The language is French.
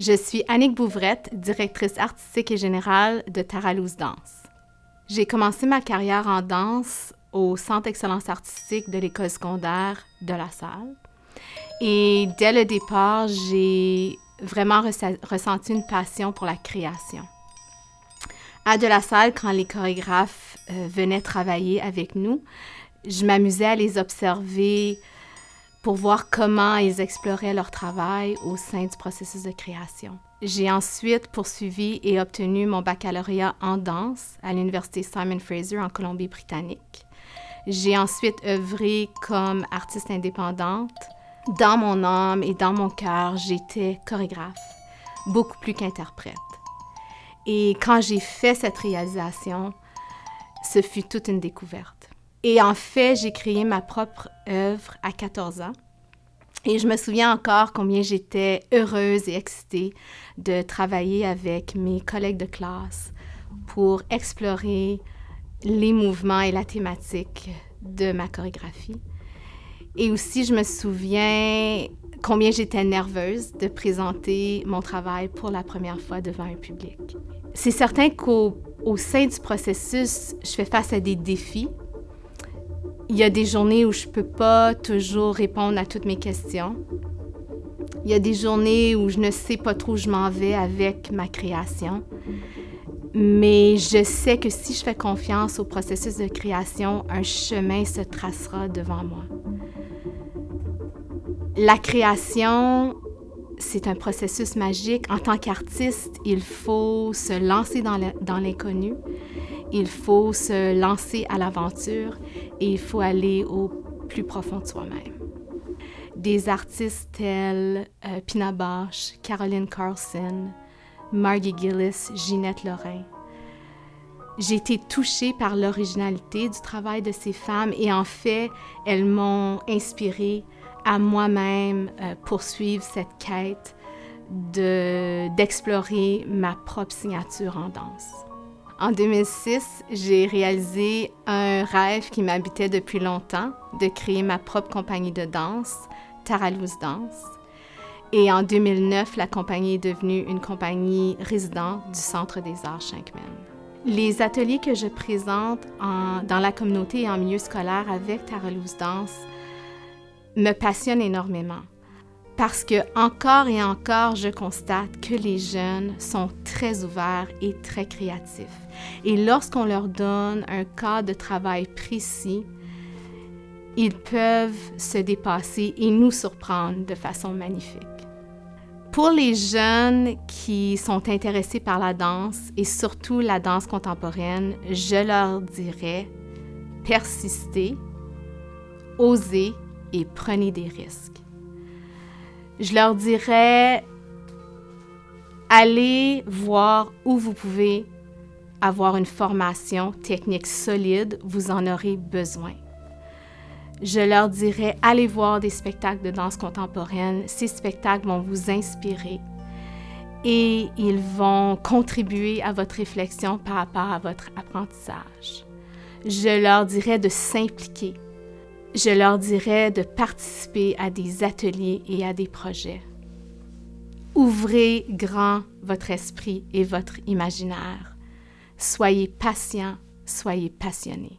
Je suis Annick Bouvrette, directrice artistique et générale de Taralouse Danse. J'ai commencé ma carrière en danse au Centre d'excellence artistique de l'école secondaire de La Salle. Et dès le départ, j'ai vraiment ressenti une passion pour la création. À De La Salle, quand les chorégraphes venaient travailler avec nous, je m'amusais à les observer pour voir comment ils exploraient leur travail au sein du processus de création. J'ai ensuite poursuivi et obtenu mon baccalauréat en danse à l'Université Simon Fraser en Colombie-Britannique. J'ai ensuite œuvré comme artiste indépendante. Dans mon âme et dans mon cœur, j'étais chorégraphe, beaucoup plus qu'interprète. Et quand j'ai fait cette réalisation, ce fut toute une découverte. Et en fait, j'ai créé ma propre œuvre à 14 ans. Et je me souviens encore combien j'étais heureuse et excitée de travailler avec mes collègues de classe pour explorer les mouvements et la thématique de ma chorégraphie. Et aussi, je me souviens combien j'étais nerveuse de présenter mon travail pour la première fois devant un public. C'est certain qu'au sein du processus, je fais face à des défis. Il y a des journées où je ne peux pas toujours répondre à toutes mes questions. Il y a des journées où je ne sais pas trop où je m'en vais avec ma création. Mais je sais que si je fais confiance au processus de création, un chemin se tracera devant moi. La création, c'est un processus magique. En tant qu'artiste, il faut se lancer dans l'inconnu. Il faut se lancer à l'aventure et il faut aller au plus profond de soi-même. Des artistes tels Pina Bausch, Caroline Carlson, Margie Gillis, Ginette Lorrain. J'ai été touchée par l'originalité du travail de ces femmes et en fait, elles m'ont inspirée à moi-même poursuivre cette quête d'explorer ma propre signature en danse. En 2006, j'ai réalisé un rêve qui m'habitait depuis longtemps, de créer ma propre compagnie de danse, Taralouse Danse. Et en 2009, la compagnie est devenue une compagnie résidente du Centre des Arts Shankman. Les ateliers que je présente dans la communauté et en milieu scolaire avec Taralouse Danse me passionnent énormément. Parce que encore et encore, je constate que les jeunes sont très ouverts et très créatifs. Et lorsqu'on leur donne un cadre de travail précis, ils peuvent se dépasser et nous surprendre de façon magnifique. Pour les jeunes qui sont intéressés par la danse et surtout la danse contemporaine, je leur dirais persistez, osez et prenez des risques. Je leur dirais, allez voir où vous pouvez avoir une formation technique solide, vous en aurez besoin. Je leur dirais, allez voir des spectacles de danse contemporaine. Ces spectacles vont vous inspirer et ils vont contribuer à votre réflexion par rapport à votre apprentissage. Je leur dirais de s'impliquer. Je leur dirais de participer à des ateliers et à des projets. Ouvrez grand votre esprit et votre imaginaire. Soyez patient, soyez passionnés.